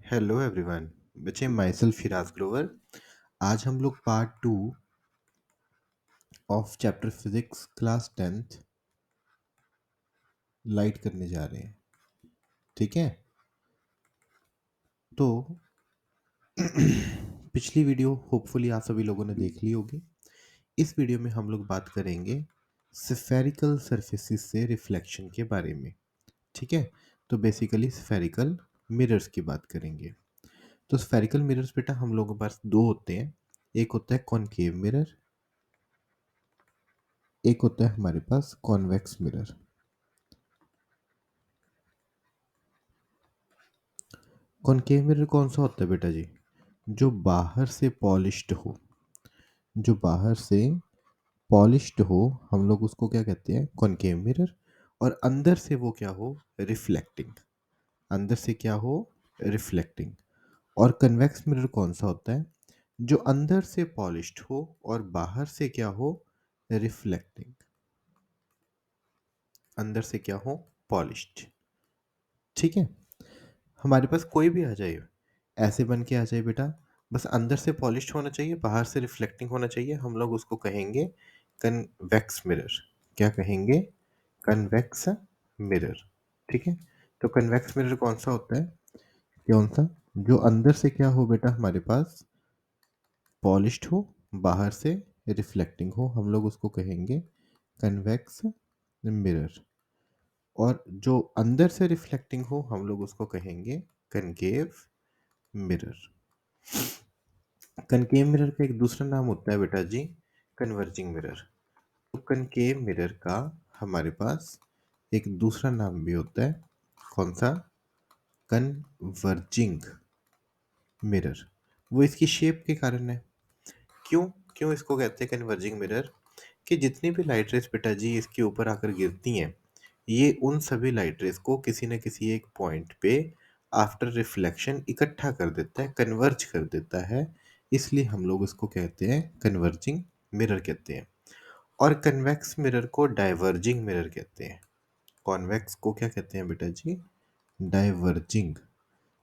Hello everyone. बच्चे my self Firaz Grover. आज हम लोग part 2 of chapter physics class 10th light करने जा रहे हैं। ठीक है, तो पिछली वीडियो होपफुली आप सभी लोगों ने देख ली होगी। इस वीडियो में हम लोग बात करेंगे स्फेरिकल सरफेसिस से रिफ्लेक्शन के बारे में। ठीक है, तो बेसिकली स्फेरिकल मिरर्स की बात करेंगे। तो स्फेरिकल मिरर्स बेटा हम लोगों के पास दो होते हैं। एक होता है कॉनकेव मिरर, एक होता है हमारे पास कॉन्वेक्स मिरर। कॉनकेव मिरर कौन सा होता है बेटा जी? जो बाहर से पॉलिश्ड हो, जो बाहर से पॉलिश्ड हो, हम लोग उसको क्या कहते हैं? Concave mirror. और अंदर से वो क्या हो? रिफ्लेक्टिंग। अंदर से क्या हो? रिफ्लेक्टिंग। और कन्वेक्स मिरर कौन सा होता है? जो अंदर से पॉलिश्ड हो और बाहर से क्या हो? रिफ्लेक्टिंग। अंदर से क्या हो? पॉलिश्ड। ठीक है, हमारे पास कोई भी आ जाए, ऐसे बन के आ जाए बेटा, बस अंदर से पॉलिश्ड होना चाहिए, बाहर से रिफ्लेक्टिंग होना चाहिए, हम लोग उसको कहेंगे कन्वेक्स मिरर। क्या कहेंगे? Convex mirror. ठीक है, तो कन्वेक्स मिरर कौन सा होता है? कौन सा? जो अंदर से क्या हो बेटा हमारे पास? पॉलिश्ड हो, बाहर से रिफ्लेक्टिंग हो, हम लोग उसको कहेंगे कन्वेक्स मिरर। और जो अंदर से रिफ्लेक्टिंग हो, हम लोग उसको कहेंगे कनकेव मिरर। कनकेव मिरर का एक दूसरा नाम होता है बेटा जी कन्वर्जिंग मिरर। तो कनकेव मिरर का हमारे पास एक दूसरा नाम भी होता है। कौन सा? Converging mirror. वो इसकी शेप के कारण है। क्यों? क्यों इसको कहते हैं कन्वर्जिंग मिरर? कि जितनी भी लाइट रेस बेटा जी इसके ऊपर आकर गिरती हैं, ये उन सभी लाइट रेस को किसी न किसी एक पॉइंट पे आफ्टर रिफ्लेक्शन इकट्ठा कर देता है, कन्वर्ज कर देता है। इसलिए हम लोग इसको कहते हैं कन्वर्जिंग मिरर कहते हैं। और कन्वेक्स मिरर को डाइवर्जिंग मिरर कहते हैं। कॉन्वेक्स को क्या कहते हैं बेटा जी? डाइवर्जिंग।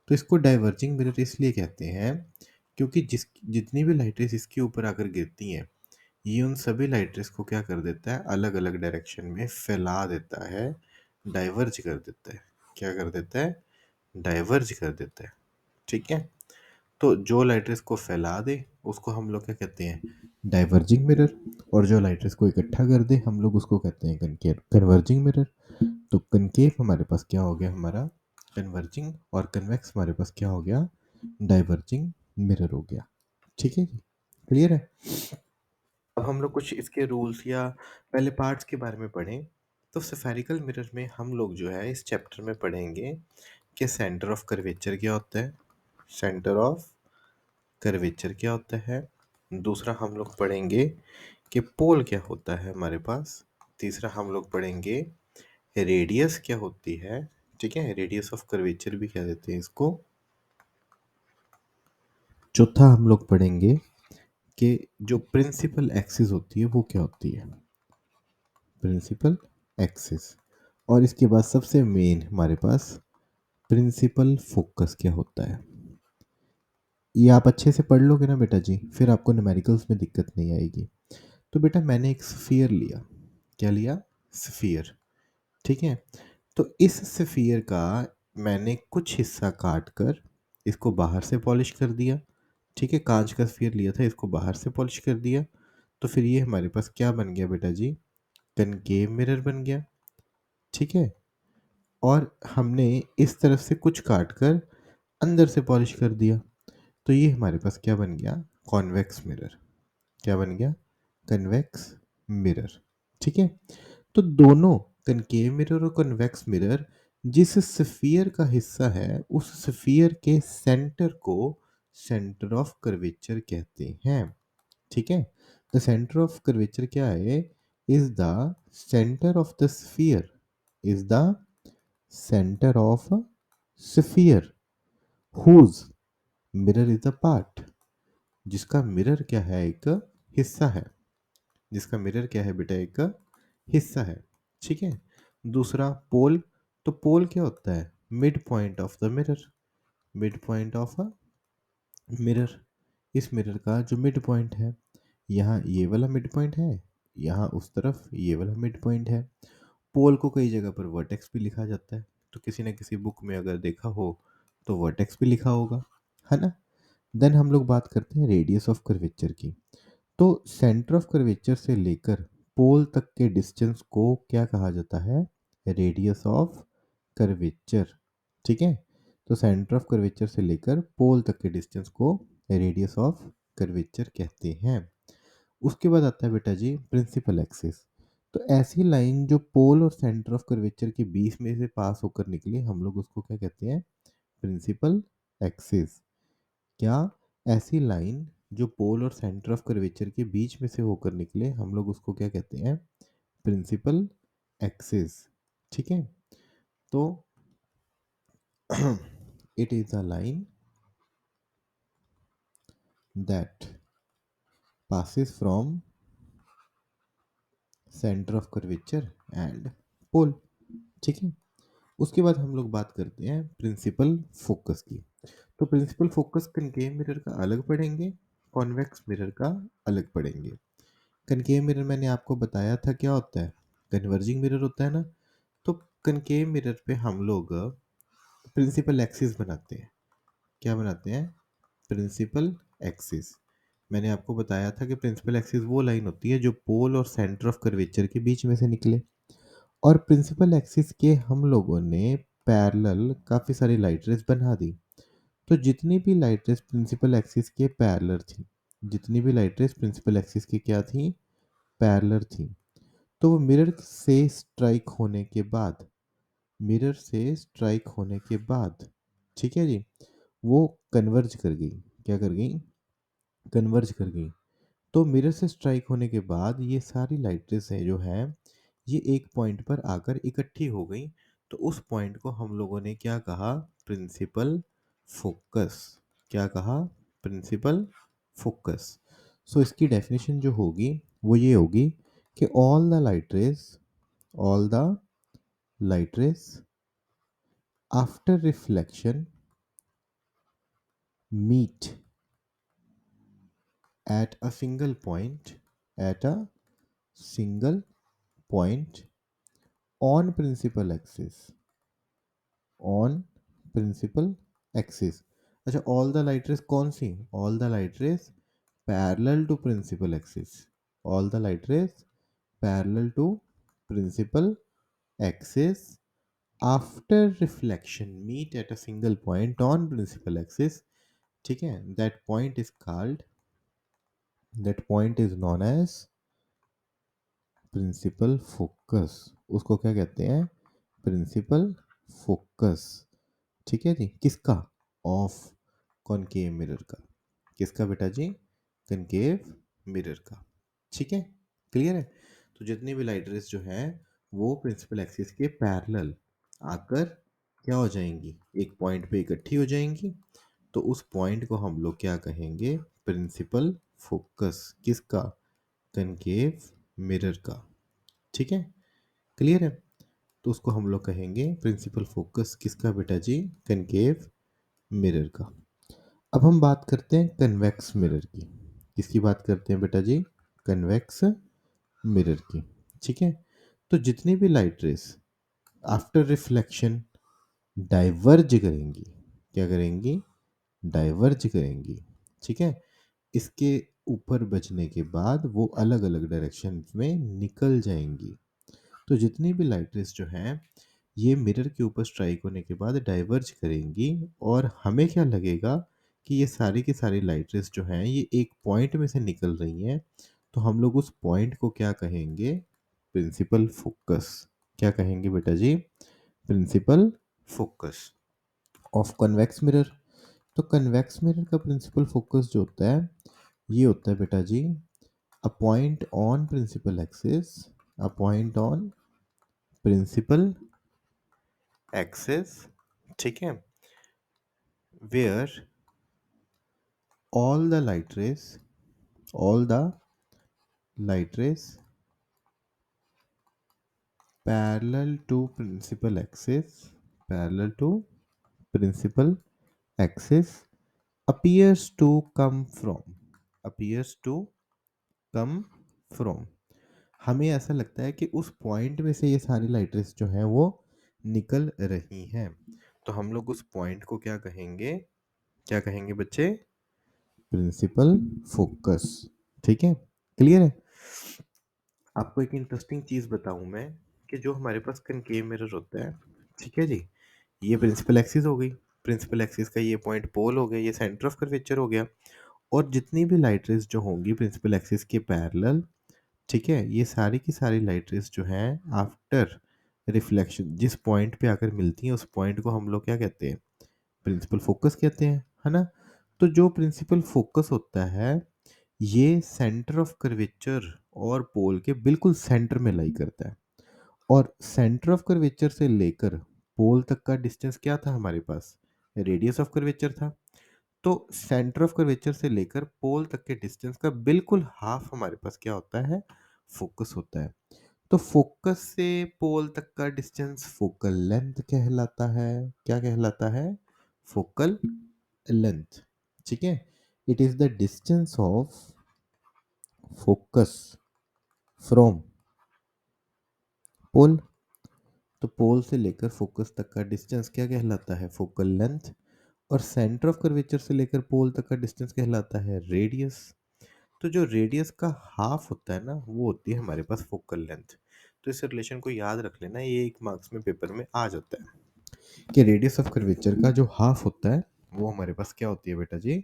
तो इसको डाइवर्जिंग मिरर इसलिए कहते हैं क्योंकि जितनी भी लाइट रेस इसके ऊपर आकर गिरती हैं, ये उन सभी लाइट रेस को क्या कर देता है? अलग अलग डायरेक्शन में फैला देता है, डाइवर्ज कर देता है। क्या कर देता है? डाइवर्ज कर देता है। ठीक है, तो जो लाइट रेस को फैला दे उसको हम लोग क्या कहते हैं? Diverging mirror. और जो लाइट रेस को इकट्ठा कर दे हम लोग उसको कहते हैं कनकेव कन्वर्जिंग मिरर। तो कनकेव हमारे पास क्या हो गया? हमारा कन्वर्जिंग। और कन्वेक्स हमारे पास क्या हो गया? डाइवर्जिंग मिरर हो गया। ठीक है जी, क्लियर है? अब हम लोग कुछ इसके रूल्स या पहले पार्ट्स के बारे में पढ़ें। तो स्फेरिकल मिरर में हम लोग जो है इस चैप्टर में पढ़ेंगे कि सेंटर ऑफ कर्वेचर क्या होता है, सेंटर ऑफ कर्वेचर क्या होता है। दूसरा हम लोग पढ़ेंगे कि पोल क्या होता है हमारे पास। तीसरा हम लोग पढ़ेंगे रेडियस क्या होती है। ठीक है, रेडियस ऑफ कर्वेचर भी कह देते हैं इसको। चौथा हम लोग पढ़ेंगे कि जो प्रिंसिपल एक्सिस होती है वो क्या होती है, प्रिंसिपल एक्सिस। और इसके बाद सबसे मेन हमारे पास प्रिंसिपल फोकस क्या होता है। ये आप अच्छे से पढ़ लोगे ना बेटा जी, फिर आपको न्यूमेरिकल्स में दिक्कत नहीं आएगी। तो बेटा मैंने एक स्फीयर लिया। क्या लिया? स्फीयर। ठीक है, तो इस स्फीयर का मैंने कुछ हिस्सा काट कर इसको बाहर से पॉलिश कर दिया। ठीक है, कांच का स्फीयर लिया था, इसको बाहर से पॉलिश कर दिया। तो फिर ये हमारे पास क्या बन गया बेटा जी? कनकेव मिरर बन गया। ठीक है, और हमने इस तरफ से कुछ काट कर अंदर से पॉलिश कर दिया। तो ये हमारे पास क्या बन गया? Convex mirror. क्या बन गया? Convex mirror. ठीक है, तो दोनों कनकेव मिरर और कन्वेक्स मिरर जिस स्फीयर का हिस्सा है उस स्फीयर के सेंटर को सेंटर ऑफ कर्वेचर कहते हैं। ठीक है, द सेंटर ऑफ कर्वेचर क्या है? Is the centre of the sphere, is the centre of sphere whose mirror is the part. जिसका मिरर क्या है? एक हिस्सा है। जिसका मिरर क्या है बेटा? एक हिस्सा है। ठीक है, दूसरा पोल। तो पोल क्या होता है? Mid point of the mirror. Mid point of a mirror. इस मिरर का जो मिड पॉइंट है, यहाँ ये वाला मिड पॉइंट है, यहाँ उस तरफ ये वाला मिड पॉइंट है। पोल को कई जगह पर वर्टेक्स भी लिखा जाता है, तो किसी न किसी बुक में अगर देखा हो तो वर्टेक्स भी लिखा होगा, है ना। देन हम लोग बात करते हैं रेडियस ऑफ कर्वेचर की। तो सेंटर ऑफ कर्वेचर से लेकर पोल तक के डिस्टेंस को क्या कहा जाता है? Radius of curvature. ठीक है, तो सेंटर ऑफ कर्वेचर से लेकर पोल तक के डिस्टेंस को रेडियस ऑफ कर्वेचर कहते हैं। उसके बाद आता है बेटा जी प्रिंसिपल एक्सिस। तो ऐसी लाइन जो पोल और सेंटर ऑफ कर्वेचर के बीच में से पास होकर निकले, हम लोग उसको क्या कहते हैं? Principal axis. क्या? ऐसी लाइन जो पोल और सेंटर ऑफ कर्वेचर के बीच में से होकर निकले, हम लोग उसको क्या कहते हैं? Principal axis. ठीक है, तो it is a line that passes from centre of curvature and pole. ठीक है, उसके बाद हम लोग बात करते हैं प्रिंसिपल फोकस की। तो प्रिंसिपल फोकस कनकेव मिरर का अलग पढ़ेंगे, कॉन्वेक्स मिरर का अलग पढ़ेंगे। कनकेव मिरर मैंने आपको बताया था क्या होता है, कन्वर्जिंग मिरर होता है ना। तो कनकेव मिरर पे हम लोग प्रिंसिपल एक्सिस बनाते हैं। क्या बनाते हैं? Principal axis. मैंने आपको बताया था कि प्रिंसिपल एक्सिस वो लाइन होती है जो पोल और सेंटर ऑफ कर्वेचर के बीच में से निकले। और प्रिंसिपल एक्सिस के हम लोगों ने पैरेलल काफ़ी सारी लाइट रेस बना दी। तो जितनी भी लाइट रेस प्रिंसिपल एक्सिस के पैरेलल थी, जितनी भी लाइट रेस प्रिंसिपल एक्सिस की क्या थी? पैरेलल थी। तो वो मिरर से स्ट्राइक होने के बाद, ठीक है जी, वो कन्वर्ज कर गई। क्या कर गई? कन्वर्ज कर गई। तो मिरर से स्ट्राइक होने के बाद ये सारी लाइट रेस है जो हैं, ये एक पॉइंट पर आकर इकट्ठी हो गई। तो उस पॉइंट को हम लोगों ने क्या कहा? Principal focus. क्या कहा? Principal focus. सो इसकी डेफिनेशन जो होगी वो ये होगी कि all the light race after reflection meet at a single point at a single point on principal axis on principal axis। अच्छा, ऑल द लाइट रेस कौन सी? All the light rays parallel to principal axis. All the light rays parallel to principal axis after reflection meet at a single point on principal axis. ठीक है, that point is known as principal focus. उसको क्या कहते हैं? Principal focus. ठीक है जी, किसका? Of concave mirror का। किसका बेटा जी? कनकेव मिरर का। ठीक है, क्लियर है। तो जितनी भी लाइट रेस जो है वो प्रिंसिपल एक्सिस के पैरेलल आकर क्या हो जाएंगी? एक पॉइंट पे इकट्ठी हो जाएंगी। तो उस पॉइंट को हम लोग क्या कहेंगे? Principal focus. किसका? कनकेव मिरर का। ठीक है, क्लियर है। तो उसको हम लोग कहेंगे प्रिंसिपल फोकस। किसका बेटा जी? कनकेव मिरर का। अब हम बात करते हैं कन्वेक्स मिरर की। किसकी बात करते हैं बेटा जी? कन्वेक्स मिरर की। ठीक है, तो जितनी भी light rays after reflection diverge करेंगी, क्या करेंगी? डाइवर्ज करेंगी। ठीक है, इसके ऊपर बचने के बाद वो अलग अलग डायरेक्शन में निकल जाएंगी। तो जितनी भी लाइट रेस जो हैं ये मिरर के ऊपर स्ट्राइक होने के बाद डाइवर्ज करेंगी, और हमें क्या लगेगा कि ये सारी की सारी लाइट रेस जो हैं ये एक पॉइंट में से निकल रही हैं। तो हम लोग उस पॉइंट को क्या कहेंगे? Principal focus. क्या कहेंगे बेटा जी? Principal focus of convex mirror. तो कन्वेक्स मिरर का प्रिंसिपल फोकस जो होता है ये होता है बेटा जी a point on principal axis, a point on principal axis. ठीक है, where all the light rays all the light rays parallel to principal axis, parallel to principal axis appears to come from, appears to come from, हमें ऐसा लगता है कि उस point में से ये सारी लाइट रेस जो हैं वो निकल रही हैं। तो हम लोग उस पॉइंट को क्या कहेंगे, क्या कहेंगे बच्चे? Principal focus. ठीक है, क्लियर है? आपको एक इंटरेस्टिंग चीज़ बताऊं मैं, कि जो हमारे पास कनकेव मिरर होता है, ठीक है जी, ये प्रिंसिपल एक्सिस हो गई, प्रिंसिपल एक्सिस का ये पॉइंट पोल हो गया, ये सेंटर ऑफ कर्वेचर हो गया, और जितनी भी लाइट रेस जो होंगी प्रिंसिपल एक्सिस के पैरेलल, ठीक है, ये सारी की सारी लाइट रेस जो हैं आफ्टर रिफ्लेक्शन जिस पॉइंट पे आकर मिलती हैं, उस पॉइंट को हम लोग क्या कहते हैं? प्रिंसिपल फोकस कहते हैं, है ना? तो जो प्रिंसिपल फोकस होता है, ये सेंटर ऑफ कर्वेचर और पोल के बिल्कुल सेंटर में लाई करता है। और सेंटर ऑफ कर्वेचर से लेकर पोल तक का डिस्टेंस क्या था हमारे पास? रेडियस ऑफ कर्वेचर था। तो सेंटर ऑफ कर्वेचर से लेकर पोल तक के डिस्टेंस का बिल्कुल हाफ हमारे पास क्या होता है? फोकस होता है। तो फोकस से पोल तक का डिस्टेंस फोकल लेंथ कहलाता है। क्या कहलाता है? Focal length. ठीक है, it is the distance of focus from pole. तो पोल से लेकर फोकस तक का डिस्टेंस क्या कहलाता है? Focal length. और सेंटर ऑफ कर्वेचर से लेकर पोल तक का डिस्टेंस कहलाता है रेडियस। तो जो रेडियस का हाफ होता है ना, वो होती है हमारे पास फोकल लेंथ। तो इस रिलेशन को याद रख लेना, ये एक मार्क्स में पेपर में आ जाता है कि रेडियस ऑफ कर्वेचर का जो हाफ होता है वो हमारे पास क्या होती है बेटा जी?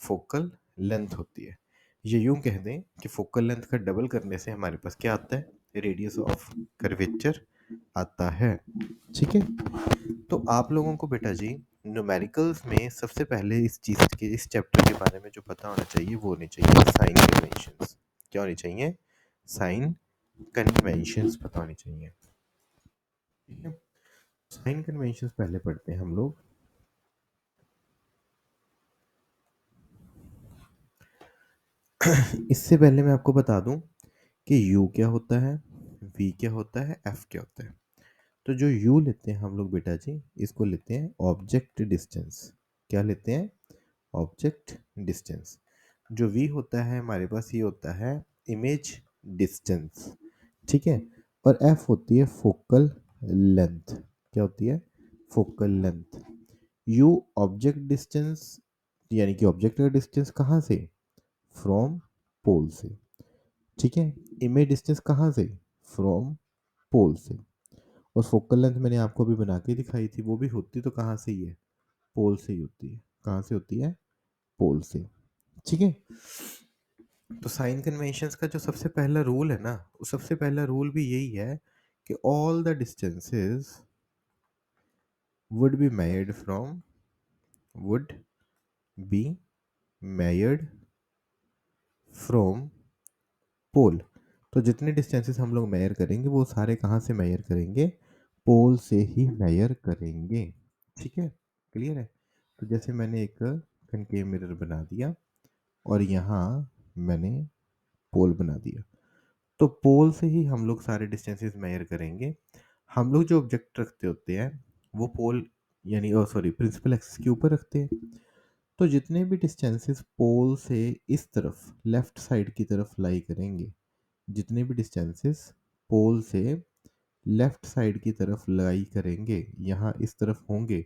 फोकल लेंथ होती है। ये यूं कह दें कि फोकल लेंथ का डबल करने से हमारे पास क्या आता है? रेडियस ऑफ कर्वेचर आता है। ठीक है, तो आप लोगों को बेटा जी न्यूमेरिकल्स में सबसे पहले इस चीज़ के, इस चैप्टर के बारे में जो पता होना चाहिए वो होनी चाहिए साइन कन्वेंशंस। क्या होनी चाहिए? साइन कन्वेंशंस पता होनी चाहिए। ठीक है, साइन कन्वेंशंस पहले पढ़ते हैं हम लोग। इससे पहले मैं आपको बता दूं कि u क्या होता है, v क्या होता है, f क्या होता है। तो जो u लेते हैं हम लोग बेटा जी, इसको लेते हैं ऑब्जेक्ट डिस्टेंस। क्या लेते हैं? Object distance. जो v होता है हमारे पास, ये होता है इमेज डिस्टेंस। ठीक है, और f होती है फोकल लेंथ। क्या होती है? Focal length. u object distance, यानी कि ऑब्जेक्ट का डिस्टेंस कहाँ से? फ्रॉम पोल से। ठीक है, इमेज डिस्टेंस कहाँ से? फ्रॉम पोल से। और फोकल लेंथ मैंने आपको अभी बना के दिखाई थी, वो भी होती तो कहाँ से ही है? पोल से ही होती है। कहाँ से होती है? पोल से। ठीक है, तो साइन कन्वेंशंस का जो सबसे पहला रूल है ना, वो सबसे पहला रूल भी यही है कि all the distances would be measured from, would be measured from pole. तो जितने डिस्टेंसेस हम लोग मेजर करेंगे वो सारे कहाँ से मेजर करेंगे? पोल से ही मेजर करेंगे। ठीक है, क्लियर है? तो जैसे मैंने एक कनकेव मिरर बना दिया और यहाँ मैंने पोल बना दिया, तो पोल से ही हम लोग सारे डिस्टेंसेस मेजर करेंगे। हम लोग जो ऑब्जेक्ट रखते होते हैं वो पोल, यानी सॉरी प्रिंसिपल एक्सिस के ऊपर रखते हैं। तो जितने भी डिस्टेंसेस पोल से इस तरफ लेफ्ट साइड की तरफ लाई करेंगे, जितने भी डिस्टेंसेस पोल से लेफ्ट साइड की तरफ लाई करेंगे, यहाँ इस तरफ होंगे,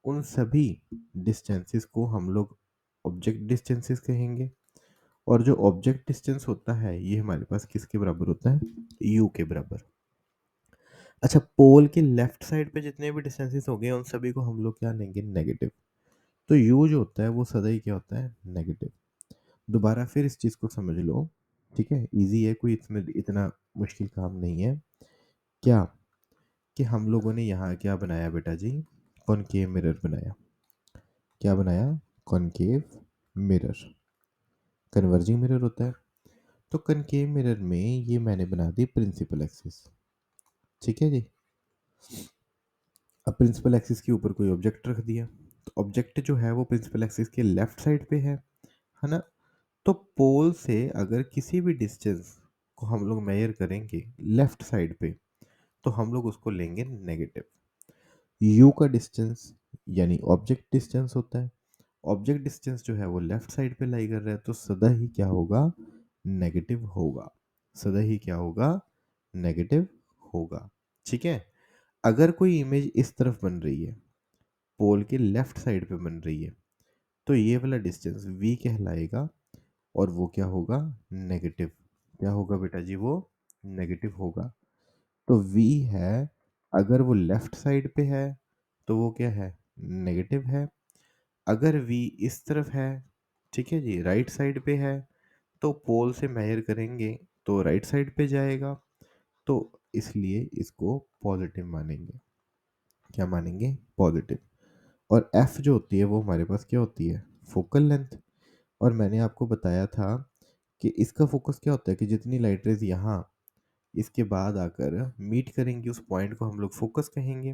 उन सभी डिस्टेंसेस को हम लोग ऑब्जेक्ट डिस्टेंसेस कहेंगे। और जो ऑब्जेक्ट डिस्टेंस होता है ये हमारे पास किसके बराबर होता है? यू के बराबर। अच्छा, पोल के लेफ्ट साइड पे जितने भी डिस्टेंसेस हो गए उन सभी को हम लोग क्या लेंगे? नेगेटिव। तो यू जो होता है वो सदा ही क्या होता है? नेगेटिव। दोबारा फिर इस चीज़ को समझ लो। ठीक है, इजी है, कोई इसमें इतना मुश्किल काम नहीं है। क्या कि हम लोगों ने यहाँ क्या बनाया बेटा जी? कॉनकेव मिरर बनाया। क्या बनाया? Concave mirror. कन्वर्जिंग मिरर होता है। तो कनकेव मिरर में ये मैंने बना दी प्रिंसिपल एक्सिस। ठीक है जी, अब प्रिंसिपल एक्सिस के ऊपर कोई ऑब्जेक्ट रख दिया, तो ऑब्जेक्ट जो है वो प्रिंसिपल एक्सिस के लेफ्ट साइड पे है ना? तो पोल से अगर किसी भी डिस्टेंस को हम लोग मेजर करेंगे लेफ्ट साइड पे, तो हम लोग उसको लेंगे नेगेटिव। यू का डिस्टेंस, यानी ऑब्जेक्ट डिस्टेंस होता है। ऑब्जेक्ट डिस्टेंस जो है वो लेफ्ट साइड पे लाई कर रहा है, तो सदा ही क्या होगा, नेगेटिव होगा। सदा ही क्या होगा, नेगेटिव होगा। ठीक है। अगर कोई इमेज इस तरफ बन रही है, पोल के लेफ्ट साइड पे बन रही है, तो ये वाला डिस्टेंस v कहलाएगा और वो क्या होगा, नेगेटिव। क्या होगा बेटा जी, वो नेगेटिव होगा। तो v है, अगर वो लेफ्ट साइड पे है तो वो क्या है, नेगेटिव है। अगर v इस तरफ है, ठीक है जी, राइट साइड पे है, तो पोल से मेजर करेंगे तो राइट साइड पे जाएगा, तो इसलिए इसको पॉजिटिव मानेंगे। क्या मानेंगे, पॉजिटिव। और f जो होती है वो हमारे पास क्या होती है, फोकल लेंथ। और मैंने आपको बताया था कि इसका फोकस क्या होता है कि जितनी लाइट रेज यहाँ इसके बाद आकर मीट करेंगी उस पॉइंट को हम लोग फोकस कहेंगे।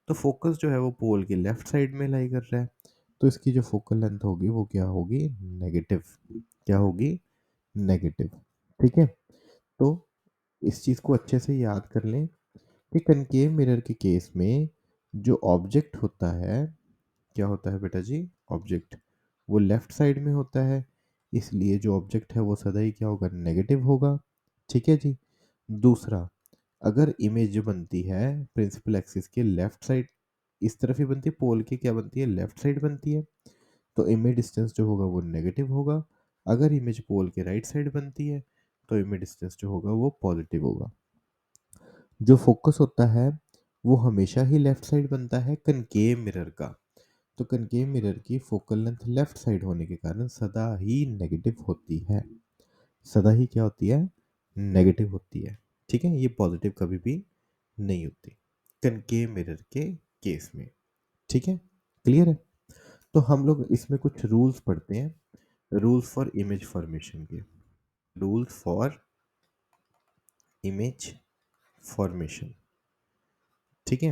तो फोकस जो है वो पोल के लेफ्ट साइड में लाई कर रहा है, तो इसकी जो फोकल लेंथ होगी वो क्या होगी, नेगेटिव। क्या होगी, नेगेटिव। ठीक है। तो इस चीज़ को अच्छे से याद कर लें कि कनकेव मिरर के केस में जो ऑब्जेक्ट होता है, क्या होता है बेटा जी, ऑब्जेक्ट वो लेफ्ट साइड में होता है, इसलिए जो ऑब्जेक्ट है वो सदा ही क्या होगा, नेगेटिव होगा। ठीक है जी। दूसरा, अगर इमेज जो बनती है प्रिंसिपल एक्सिस के लेफ्ट साइड, इस तरफ ही बनती है, पोल के क्या बनती है, लेफ्ट साइड बनती है, तो इमेज डिस्टेंस जो होगा वो नेगेटिव होगा। अगर इमेज पोल के राइट साइड बनती है तो इमेज डिस्टेंस जो होगा वो पॉजिटिव होगा। जो फोकस होता है वो हमेशा ही लेफ्ट साइड बनता है कनकेव मिरर का, तो कनकेव मिरर की फोकल लेंथ लेफ्ट साइड होने के कारण सदा ही नेगेटिव होती है। सदा ही क्या होती है, नेगेटिव होती है। ठीक है, ये पॉजिटिव कभी भी नहीं होती कनकेव मिरर के केस में। ठीक है, क्लियर है। तो हम लोग इसमें कुछ रूल्स पढ़ते हैं, रूल्स फॉर इमेज फॉर्मेशन के। Rules for image formation. ठीक है।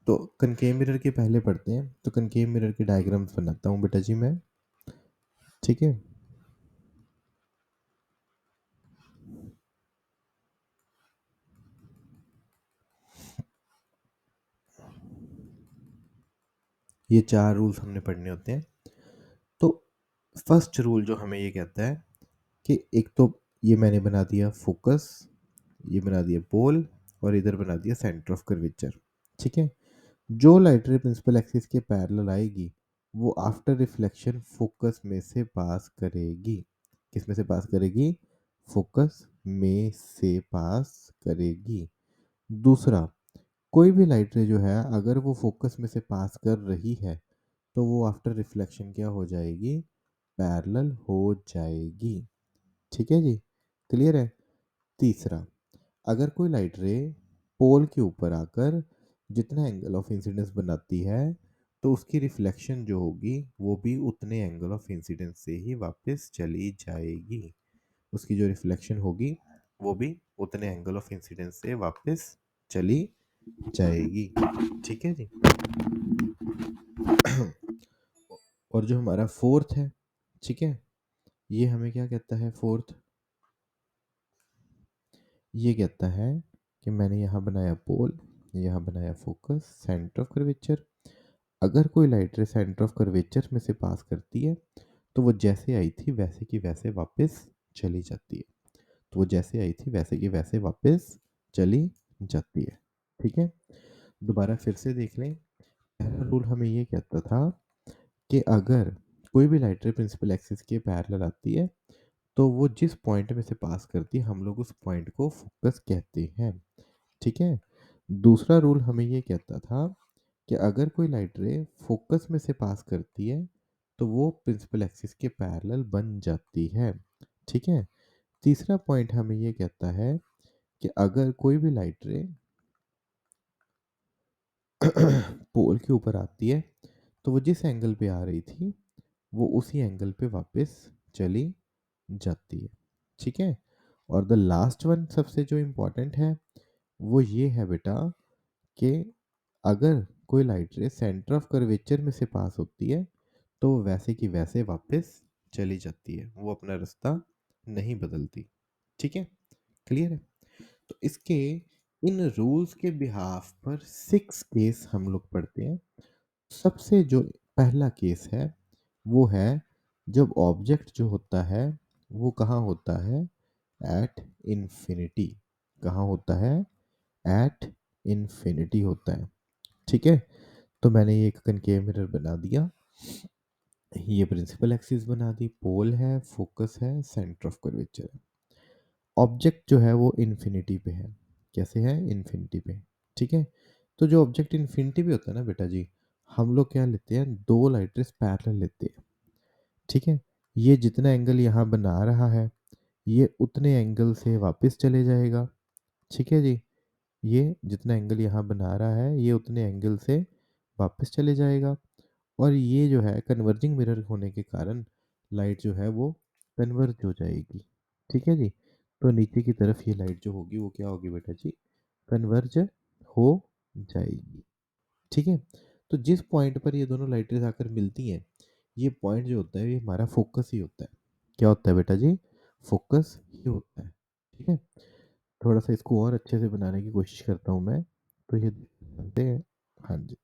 तो कनकेव मिरर के पहले पढ़ते हैं, तो कनकेव मिरर के डायग्राम्स बनाता हूँ बेटा जी मैं। ठीक है। ये 4 रूल्स हमने पढ़ने होते हैं। तो फर्स्ट रूल जो हमें ये कहता है कि एक तो ये मैंने बना दिया फोकस, ये बना दिया पोल, और इधर बना दिया सेंटर ऑफ कर्वेचर। ठीक है। जो लाइट रे प्रिंसिपल एक्सिस के पैरेलल आएगी वो आफ्टर रिफ्लेक्शन फोकस में से पास करेगी। किस में से पास करेगी, फोकस में से पास करेगी। दूसरा, कोई भी लाइट रे जो है अगर वो फोकस में से पास कर रही है तो वो आफ्टर रिफ्लेक्शन क्या हो जाएगी, पैरेलल हो जाएगी। ठीक है जी, क्लियर है। तीसरा, अगर कोई लाइट रे पोल के ऊपर आकर जितना एंगल ऑफ इंसिडेंस बनाती है तो उसकी रिफ्लेक्शन जो होगी वो भी उतने एंगल ऑफ इंसिडेंस से ही वापस चली जाएगी। उसकी जो रिफ्लेक्शन होगी वो भी उतने एंगल ऑफ इंसिडेंस से वापस चली जाएगी। ठीक है जी। और जो हमारा फोर्थ है, ठीक है, ये हमें क्या कहता है, फोर्थ ये कहता है कि मैंने यहाँ बनाया पोल, यहाँ बनाया फोकस, सेंटर ऑफ कर्वेचर। अगर कोई लाइट रे सेंटर ऑफ कर्वेचर में से पास करती है तो वो जैसे आई थी वैसे की वैसे वापस चली जाती है। तो वो जैसे आई थी वैसे की वैसे वापस चली जाती है। ठीक है। दोबारा फिर से देख लें। पहला रूल हमें ये कहता था कि अगर कोई भी लाइट रे प्रिंसिपल एक्सिस के पैरेलल आती है तो वो जिस पॉइंट में से पास करती है हम लोग उस पॉइंट को फोकस कहते हैं। ठीक है। दूसरा रूल हमें ये कहता था कि अगर कोई लाइट रे फोकस में से पास करती है तो वो प्रिंसिपल एक्सिस के पैरेलल बन जाती है। ठीक है। तीसरा पॉइंट हमें ये कहता है कि अगर कोई भी लाइट रे पोल के ऊपर आती है तो वो जिस एंगल पे आ रही थी वो उसी एंगल पे वापस चली जाती है। ठीक है। और द लास्ट वन सबसे जो इम्पोर्टेंट है वो ये है बेटा कि अगर कोई लाइट रे सेंटर ऑफ कर्वेचर में से पास होती है तो वो वैसे की वैसे वापस चली जाती है, वो अपना रास्ता नहीं बदलती। ठीक है, क्लियर है। तो इसके इन रूल्स के बिहाफ पर 6 केस हम लोग पढ़ते हैं। सबसे जो पहला केस है वो है जब ऑब्जेक्ट जो होता है वो कहाँ होता है, एट इन्फिनिटी। कहाँ होता है, एट इन्फिनिटी होता है। ठीक है, तो मैंने ये एक कनकेव मिरर बना दिया, ये प्रिंसिपल एक्सिस बना दी, पोल है, फोकस है, सेंटर ऑफ कर्वेचर है। ऑब्जेक्ट जो है वो इन्फिनिटी पे है। कैसे है, इन्फिनिटी पे। ठीक है, तो जो ऑब्जेक्ट इन्फिनिटी पे होता है ना बेटा जी, हम लोग क्या लेते हैं, दो लाइट रेस पैरेलल लेते हैं। ठीक है, ये जितना एंगल यहाँ बना रहा है ये उतने एंगल से वापस चले जाएगा। ठीक है जी, ये जितना एंगल यहाँ बना रहा है ये उतने एंगल से वापस चले जाएगा। और ये जो है कन्वर्जिंग मिरर होने के कारण लाइट जो है वो कन्वर्ज हो जाएगी। ठीक है जी, तो नीचे की तरफ ये लाइट जो होगी वो क्या होगी बेटा जी, कन्वर्ज हो जाएगी। ठीक है, तो जिस पॉइंट पर ये दोनों लाइटें आकर मिलती हैं, ये पॉइंट जो होता है ये हमारा फोकस ही होता है। क्या होता है बेटा जी, फोकस ही होता है। ठीक है, थोड़ा सा इसको और अच्छे से बनाने की कोशिश करता हूँ मैं, तो ये जानते हैं। हाँ जी,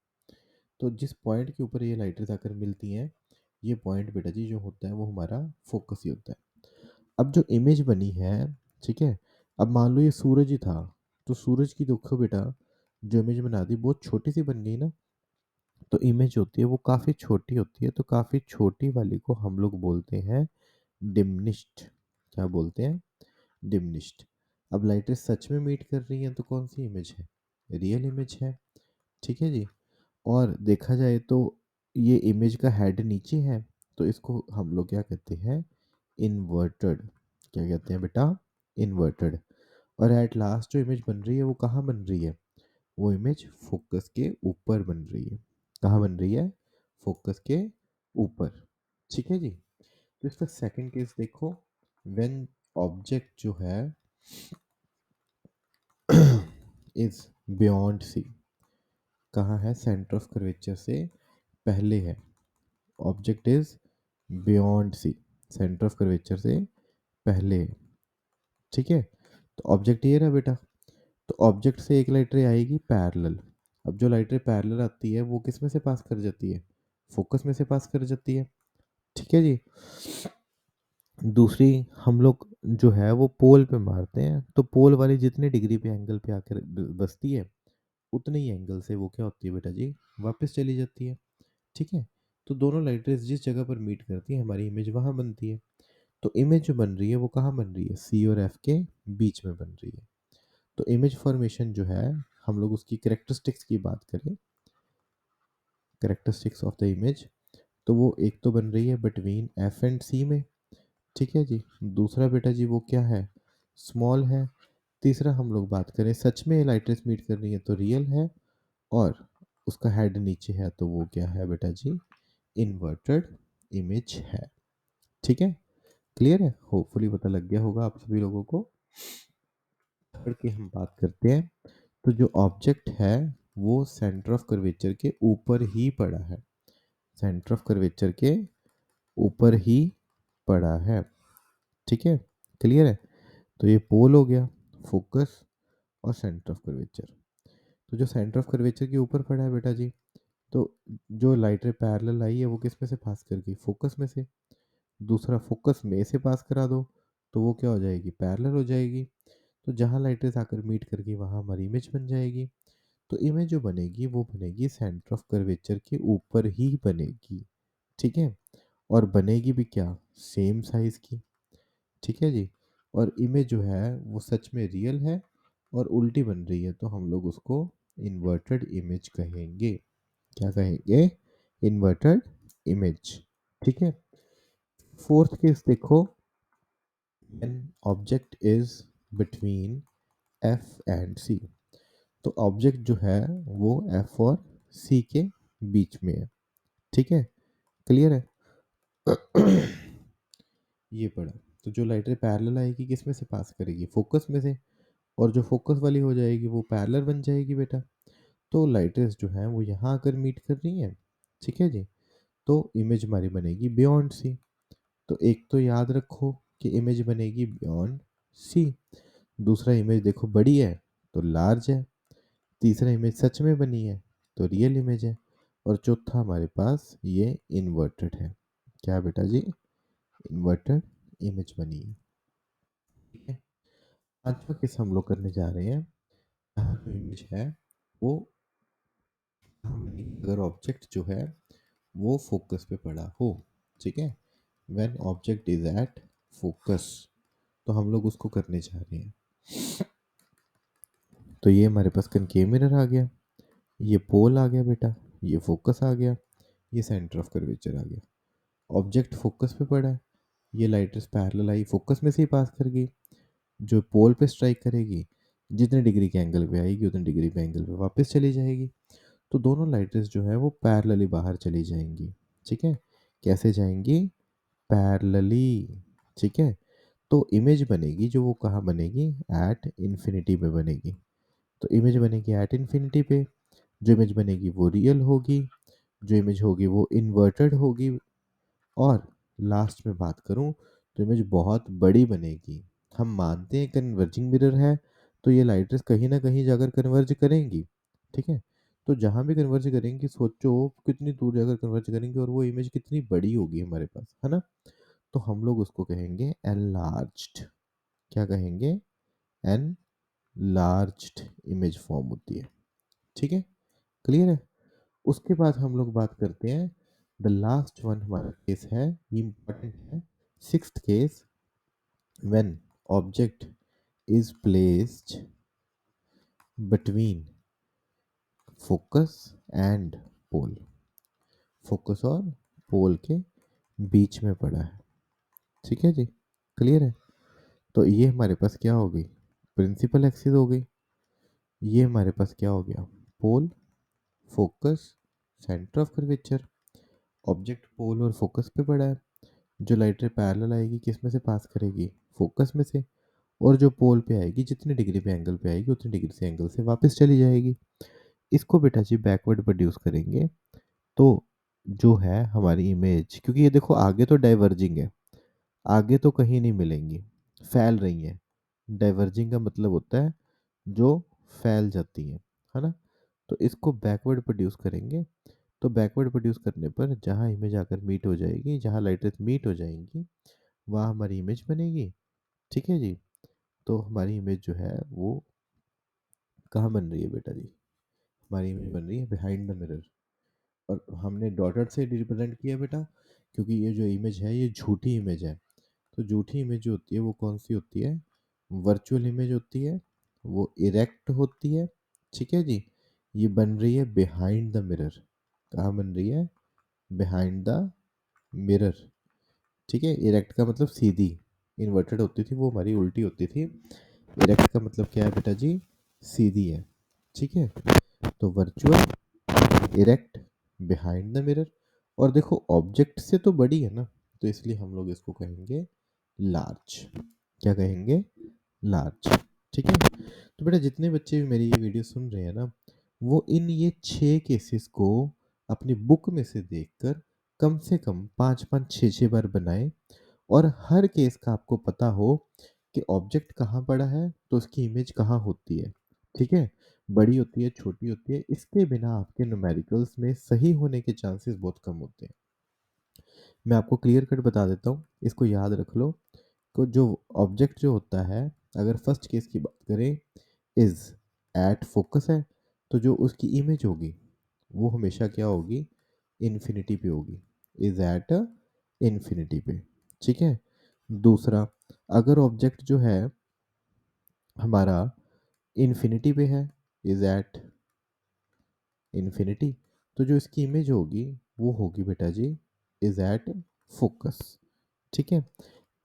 तो जिस पॉइंट के ऊपर ये लाइटें आकर मिलती हैं, ये पॉइंट बेटा जी जो होता है वो हमारा फोकस ही होता है। अब जो इमेज बनी है, ठीक है, अब मान लो ये सूरज ही था, तो सूरज की देखो बेटा, जो इमेज बना दी बहुत छोटी सी बन गई ना, तो इमेज होती है वो काफ़ी छोटी होती है, तो काफ़ी छोटी वाली को हम लोग बोलते हैं डिमनिश्ड। क्या बोलते हैं, डिमनिश्ड। अब लाइटें सच में मीट कर रही हैं तो कौन सी इमेज है, रियल इमेज है। ठीक है जी, और देखा जाए तो ये इमेज का हेड नीचे है, तो इसको हम लोग क्या कहते हैं, इन्वर्टेड। क्या कहते हैं बेटा, इन्वर्टेड। और एट लास्ट जो इमेज बन रही है वो कहाँ बन रही है, वो इमेज फोकस के ऊपर बन रही है। कहाँ बन रही है, फोकस के ऊपर। ठीक है जी, तो इसका सेकंड केस देखो, व्हेन ऑब्जेक्ट जो है इज बियॉन्ड सी। कहाँ है, सेंटर ऑफ कर्वेचर से पहले है। Object is beyond C, centre of curvature से पहले है। ठीक है, तो ऑब्जेक्ट ये रहा बेटा, तो ऑब्जेक्ट से एक लाइट रे आएगी पैरेलल। अब जो लाइट रे पैरेलल आती है वो किस में से पास कर जाती है, फोकस में से पास कर जाती है। ठीक है जी, दूसरी हम लोग जो है वो पोल पे मारते हैं, तो पोल वाली जितने डिग्री पे एंगल पे आकर बसती है उतने ही एंगल से वो क्या होती है बेटा जी, वापस चली जाती है। ठीक है, तो दोनों लाइट रेज जिस जगह पर मीट करती है हमारी इमेज वहाँ बनती है। तो इमेज जो बन रही है वो कहाँ बन रही है, सी और एफ के बीच में बन रही है। तो इमेज फॉर्मेशन जो है, हम लोग उसकी करेक्टरिस्टिक्स की बात करें, करेक्टरिस्टिक्स ऑफ द इमेज, तो वो एक तो बन रही है बिटवीन एफ एंड सी में। ठीक है जी, दूसरा बेटा जी वो क्या है, स्मॉल है। तीसरा हम लोग बात करें सच में लाइट रेस मीट कर रही है तो रियल है, और उसका हेड नीचे है तो वो क्या है बेटा जी, इन्वर्टेड इमेज है। ठीक है, क्लियर है, होपफुली पता लग गया होगा आप सभी लोगों को। थर्ड की हम बात करते हैं, तो जो ऑब्जेक्ट है वो सेंटर ऑफ कर्वेचर के ऊपर ही पड़ा है, सेंटर ऑफ कर्वेचर के ऊपर ही पड़ा है। ठीक है, क्लियर है, तो ये पोल हो गया, फोकस और सेंटर ऑफ कर्वेचर। तो जो सेंटर ऑफ कर्वेचर के ऊपर पड़ा है बेटा जी, तो जो लाइट रे पैरेलल आई है वो किस में से पास कर गई, फोकस में से। दूसरा फोकस में से पास करा दो तो वो क्या हो जाएगी, पैरेलल हो जाएगी। तो जहाँ लाइट रेस आकर मीट करके वहाँ हमारी इमेज बन जाएगी। तो इमेज जो बनेगी वो बनेगी सेंटर ऑफ कर्वेचर के ऊपर ही बनेगी। ठीक है, और बनेगी भी क्या, सेम साइज की। ठीक है जी, और इमेज जो है वो सच में रियल है और उल्टी बन रही है, तो हम लोग उसको इन्वर्टेड इमेज कहेंगे। क्या कहेंगे, इन्वर्टेड इमेज। ठीक है, फोर्थ केस देखो, an object is between F and C. तो ऑब्जेक्ट जो है वो एफ और सी के बीच में है। ठीक है, क्लियर है। ये पढ़ा, तो जो लाइट रे पैरेलल आएगी किस में से पास करेगी, फोकस में से, और जो फोकस वाली हो जाएगी वो पैरेलल बन जाएगी बेटा। तो लाइट रेस जो है वो यहाँ आकर मीट कर रही हैं। ठीक है जी, तो इमेज हमारी बनेगी बियॉन्ड सी। तो एक तो याद रखो कि इमेज बनेगी बियॉन्ड सी। दूसरा इमेज देखो बड़ी है तो लार्ज है। तीसरा इमेज सच में बनी है तो रियल इमेज है। और चौथा हमारे पास ये इन्वर्टेड है। क्या है बेटा जी? इन्वर्टेड इमेज बनी है। ठीक है। पांचवा केस हम लोग करने जा रहे हैं। यहाँ जो इमेज है वो अगर ऑब्जेक्ट जो है वो फोकस पे पड़ा हो। ठीक है। When object is at focus, तो हम लोग उसको करने जा रहे हैं। तो ये हमारे पास कनकेव मिरर आ गया, ये पोल आ गया बेटा, ये फोकस आ गया, ये सेंटर ऑफ कर्वेचर आ गया। ऑब्जेक्ट फोकस पे पड़ा है, ये light rays parallel I focus में से ही पास कर गई, जो पोल पे स्ट्राइक करेगी जितने डिग्री के एंगल पे आएगी उतने डिग्री पे एंगल पे वापस चली जाएगी। तो दोनों लाइट रेस जो है वो पैरेलली बाहर चली जाएंगी। ठीक है। कैसे जाएंगी? पैरेलली। ठीक है। तो इमेज बनेगी जो वो कहाँ बनेगी? एट इन्फिनिटी पे बनेगी। तो इमेज बनेगी एट इन्फिनिटी पे। जो इमेज बनेगी वो रियल होगी, जो इमेज होगी वो इन्वर्टेड होगी, और लास्ट में बात करूं तो इमेज बहुत बड़ी बनेगी। हम मानते हैं कन्वर्जिंग मिरर है, तो ये लाइट रेस कहीं ना कहीं जाकर कन्वर्ज करेंगी। ठीक है। तो जहां भी कन्वर्ज करेंगी सोचो कितनी दूर जाकर कन्वर्ज करेंगी और वो इमेज कितनी बड़ी होगी हमारे पास, है ना? तो हम लोग उसको कहेंगे एनलार्ज्ड। क्या कहेंगे? एनलार्ज्ड इमेज फॉर्म होती है। ठीक है। क्लियर है? उसके बाद हम लोग बात करते हैं, द लास्ट वन हमारा केस है, ये इंपॉर्टेंट है, sixth case, when object is placed between focus and pole. Focus और पोल के बीच में पड़ा है। ठीक है जी। क्लियर है? तो ये हमारे पास क्या हो गई? प्रिंसिपल एक्सिस हो गई। ये हमारे पास क्या हो गया? Pole, focus, centre of curvature. Object pole और फोकस पे पड़ा है, जो लाइट रे पैरेलल आएगी किस में से पास करेगी? फोकस में से। और जो पोल पे आएगी जितने डिग्री पे एंगल पे आएगी उतने डिग्री से एंगल से वापस चली जाएगी। इसको बेटा जी बैकवर्ड प्रोड्यूस करेंगे, तो जो है हमारी इमेज, क्योंकि ये देखो आगे तो डाइवर्जिंग है, आगे तो कहीं नहीं मिलेंगी, फैल रही हैं। डाइवर्जिंग का मतलब होता है जो फैल जाती है ना? तो इसको बैकवर्ड प्रोड्यूस करेंगे। तो बैकवर्ड प्रोड्यूस करने पर जहाँ इमेज आकर मीट हो जाएगी, जहाँ लाइट रेस मीट हो जाएंगी, वहाँ हमारी इमेज बनेगी। ठीक है जी। तो हमारी इमेज जो है वो कहाँ बन रही है बेटा जी? हमारी इमेज बन रही है बिहाइंड द मिरर। और हमने डॉटेड से रिप्रेजेंट किया बेटा, क्योंकि ये जो इमेज है ये झूठी इमेज है। तो झूठी इमेज जो होती है वो कौन सी होती है? वर्चुअल इमेज होती है, वो इरेक्ट होती है। ठीक है जी। ये बन रही है बिहाइंड द मिरर। कहाँ बन रही है? Behind the mirror. ठीक है। इरेक्ट का मतलब सीधी, इन्वर्टेड होती थी वो हमारी उल्टी होती थी। इरेक्ट का मतलब क्या है बेटा जी? सीधी है। ठीक है। तो virtual, erect, behind the mirror. और देखो ऑब्जेक्ट से तो बड़ी है ना, तो इसलिए हम लोग इसको कहेंगे लार्ज। क्या कहेंगे? लार्ज। ठीक है। तो बेटा जितने बच्चे भी मेरी ये वीडियो सुन रहे हैं ना, वो इन ये 6 केसेस को अपनी बुक में से देखकर कम से कम 5-5 6-6 बार बनाएं, और हर केस का आपको पता हो कि ऑब्जेक्ट कहाँ पड़ा है तो उसकी इमेज कहाँ होती है। ठीक है। बड़ी होती है, छोटी होती है, इसके बिना आपके न्यूमेरिकल्स में सही होने के चांसेस बहुत कम होते हैं। मैं आपको क्लियर कट बता देता हूँ, इसको याद रख लो। को जो ऑब्जेक्ट जो होता है, अगर फर्स्ट केस की बात करें, इज एट फोकस है, तो जो उसकी इमेज होगी वो हमेशा क्या होगी? इन्फिनिटी पे होगी। इज एट इन्फिनिटी पे। ठीक है। दूसरा, अगर ऑब्जेक्ट जो है हमारा इन्फिनिटी पे है, इज एट इन्फिनिटी, तो जो इसकी इमेज होगी वो होगी बेटा जी इज एट फोकस। ठीक है।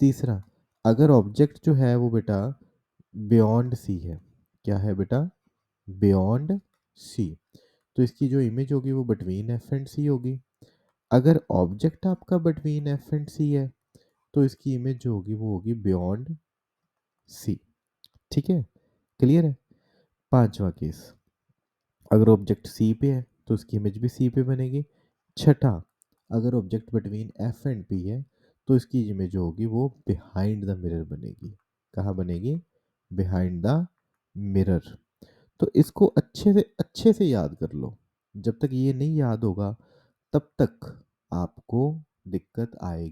तीसरा, अगर ऑब्जेक्ट जो है वो बेटा बियॉन्ड सी है, क्या है बेटा? बियॉन्ड सी, तो इसकी जो इमेज होगी वो बिटवीन एफ एंड सी होगी। अगर ऑब्जेक्ट आपका बिटवीन एफ एंड सी है, तो इसकी इमेज जो होगी वो होगी बियॉन्ड सी। ठीक है। क्लियर है? पांचवा केस, अगर ऑब्जेक्ट सी पे है तो उसकी इमेज भी सी पे बनेगी। छठा, अगर object between F and P है, तो इसकी इमेज जो होगी वो बिहाइंड द मिरर बनेगी। कहाँ बनेगी? Behind the mirror. तो इसको अच्छे से याद कर लो। जब तक ये नहीं याद होगा, तब तक आपको दिक्कत आएगी।